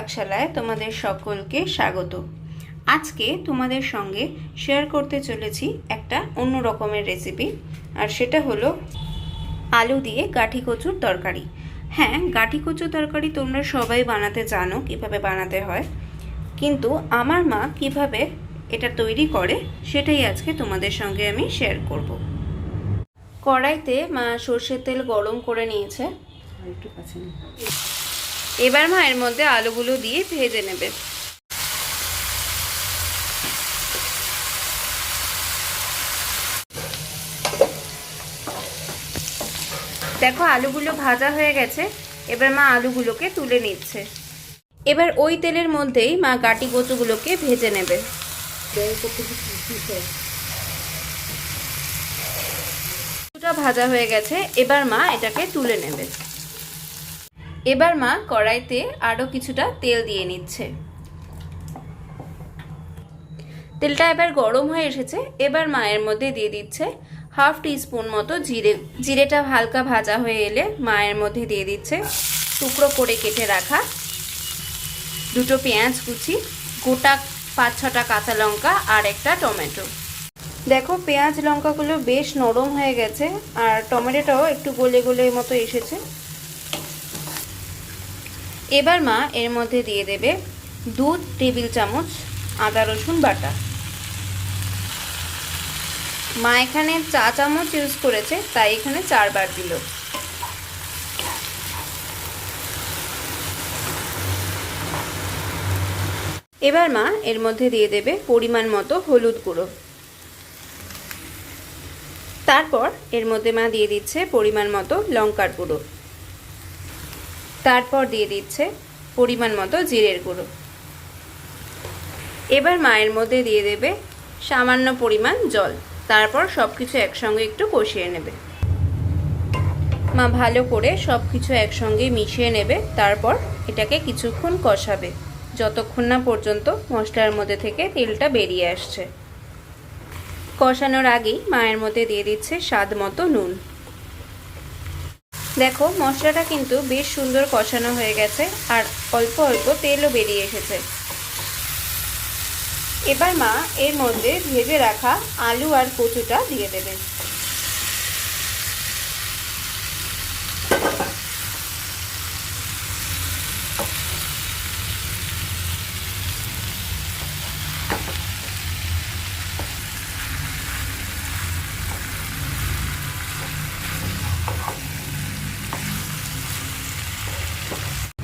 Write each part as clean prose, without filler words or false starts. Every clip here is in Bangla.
পাকশালায় তোমাদের সকলকে স্বাগত। আজকে তোমাদের সঙ্গে শেয়ার করতে চলেছি একটা অন্য রকমের রেসিপি, আর সেটা হলো আলু দিয়ে গাঠি কচুর তরকারি। হ্যাঁ, গাঠি কচুর তরকারি তোমরা সবাই বানাতে জানো কিভাবে বানাতে হয়, কিন্তু আমার মা কিভাবে এটা তৈরি করে সেটাই আজকে তোমাদের সঙ্গে আমি শেয়ার করব। কড়াইতে মা সর্ষের তেল গরম করে নিয়েছে। এবার মা এর মধ্যে আলুগুলো দিয়ে ভেজে নেবে। দেখো আলুগুলো ভাজা হয়ে গেছে। এবার মা আলুগুলোকে তুলে নিচ্ছে। এবার ওই তেলের মধ্যেই মা গাটি কচুগুলোকে ভেজে নেবে। ভাজা হয়ে গেছে, এবার মা এটাকে তুলে নেবে। এবার মা কড়াইতে আরো কিছুটা তেল দিয়ে নিচ্ছে। তেলটা এবার গরম হয়ে এসেছে। এবার মা এর মধ্যে দিয়ে দিচ্ছে হাফ টিস্পুন মতো জিরে। জিরেটা হালকা ভাজা হয়ে এলে মা এর মধ্যে দিয়ে দিচ্ছে টুকরো করে কেটে রাখা দুটো পেঁয়াজ কুচি, গোটা 5-6টা কাঁচা লঙ্কা আর একটা টমেটো। দেখো পেঁয়াজ লঙ্কাগুলো বেশ নরম হয়ে গেছে আর টমেটোটাও একটু গলে গলে মতো এসেছে। এবার মা এর মধ্যে দিয়ে দেবে 2 টেবিল চামচ আদা রসুন বাটা। মা এখানে 4 চামচ ইউজ করেছে, তাই এখানে 4 বার দিল। এবার মা এর মধ্যে দিয়ে দেবে পরিমাণ মতো হলুদ গুঁড়ো। তারপর এর মধ্যে মা দিয়ে দিচ্ছে পরিমাণ মতো লঙ্কার গুঁড়ো। তারপর দিয়ে দিচ্ছে পরিমাণ মতো জিরের গুঁড়ো। এবার মায়ের মধ্যে দিয়ে দেবে সামান্য পরিমাণ জল। তারপর সবকিছু একসঙ্গে একটু কষিয়ে নেবে। মা ভালো করে সবকিছু একসঙ্গে মিশিয়ে নেবে। তারপর এটাকে কিছুক্ষণ কষাবে, যতক্ষণ না পর্যন্ত মশলার মধ্যে থেকে তেলটা বেরিয়ে আসছে। কষানোর আগেই মায়ের মধ্যে দিয়ে দিচ্ছে স্বাদ মতো নুন। দেখো মশলাটা কিন্তু বেশ সুন্দর কষানো হয়ে গেছে আর অল্প অল্প তেলও বেরিয়ে এসেছে। এবার মা এর মধ্যে ভেজে রাখা আলু আর কচুটা দিয়ে দেবে।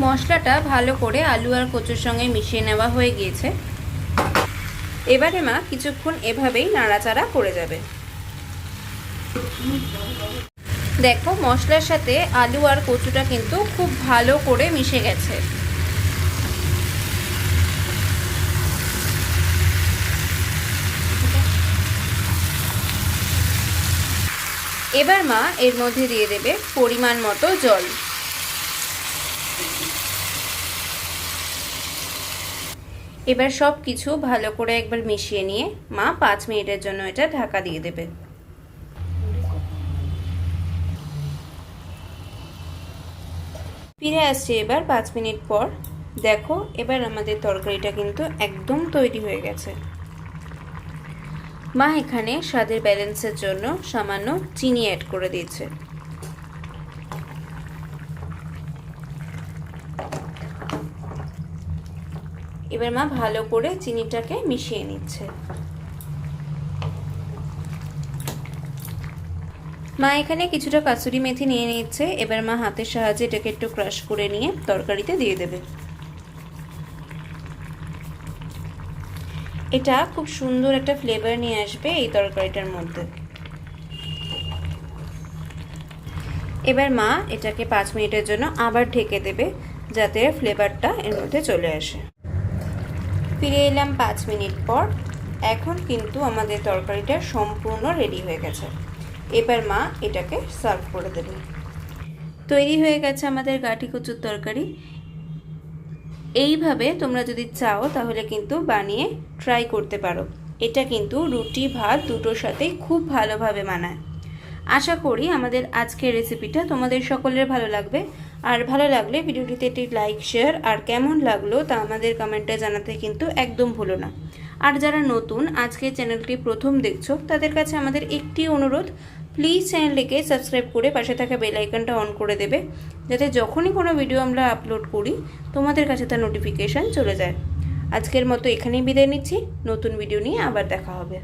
মশলাটা ভালো করে আলু আর কচুর সঙ্গে মিশিয়ে নেওয়া হয়ে গিয়েছে। এবারে মা কিছুক্ষণ এভাবেই নাড়াচাড়া করে যাবে। দেখো মশলার সাথে আলু আর কচুটা কিন্তু খুব ভালো করে মিশে গেছে। এবার মা এর মধ্যে দিয়ে দেবে পরিমাণ মতো জল। এবার সব কিছু ভালো করে একবার মিশিয়ে নিয়ে মা 5 মিনিটের জন্য এটা ঢাকা দিয়ে দেবে। ফিরে আসছে এবার 5 মিনিট পর। দেখো এবার আমাদের তরকারিটা কিন্তু একদম তৈরি হয়ে গেছে। মা এখানে স্বাদের ব্যালেন্সের জন্য সামান্য চিনি অ্যাড করে দিয়েছে। এবার মা ভালো করে চিনিটাকে মিশিয়ে নিচ্ছে। মা এখানে কিছুটা কাসুরি মেথি নিয়ে নিচ্ছে। এবার মা হাতের সাহায্যে এটাকে একটু ক্রাশ করে নিয়ে তরকারিতে দিয়ে দেবে। এটা খুব সুন্দর একটা ফ্লেভার নিয়ে আসবে এই তরকারিটার মধ্যে। এবার মা এটাকে 5 মিনিটের জন্য আবার ঢেকে দেবে, যাতে ফ্লেভারটা এর মধ্যে চলে আসে। ফিরে এলাম 5 মিনিট পর। এখন কিন্তু আমাদের তরকারিটা সম্পূর্ণ রেডি হয়ে গেছে। এবার মা এটাকে সার্ভ করে দেবে। তৈরি হয়ে গেছে আমাদের গাঠি কচুর তরকারি। এইভাবে তোমরা যদি চাও তাহলে কিন্তু বানিয়ে ট্রাই করতে পারো। এটা কিন্তু রুটি ভাত দুটোর সাথেই খুব ভালোভাবে মানায়। আশা করি আমাদের আজকের রেসিপিটা তোমাদের সকলের ভালো লাগবে। আর ভালো লাগলে ভিডিওটিতে একটি লাইক শেয়ার আর কেমন লাগলো তা আমাদের কমেন্টে জানাতে কিন্তু একদম ভুলো না। আর যারা নতুন আজকে চ্যানেলটি প্রথম দেখছো তাদের কাছে আমাদের একটি অনুরোধ, প্লিজ চ্যানেলটিকে সাবস্ক্রাইব করে পাশে থাকা বেল আইকনটা অন করে দেবে, যাতে যখনই কোনো ভিডিও আমরা আপলোড করি তোমাদের কাছে তার নোটিফিকেশান চলে যায়। আজকের মতো এখানেই বিদায় নিচ্ছি, নতুন ভিডিও নিয়ে আবার দেখা হবে।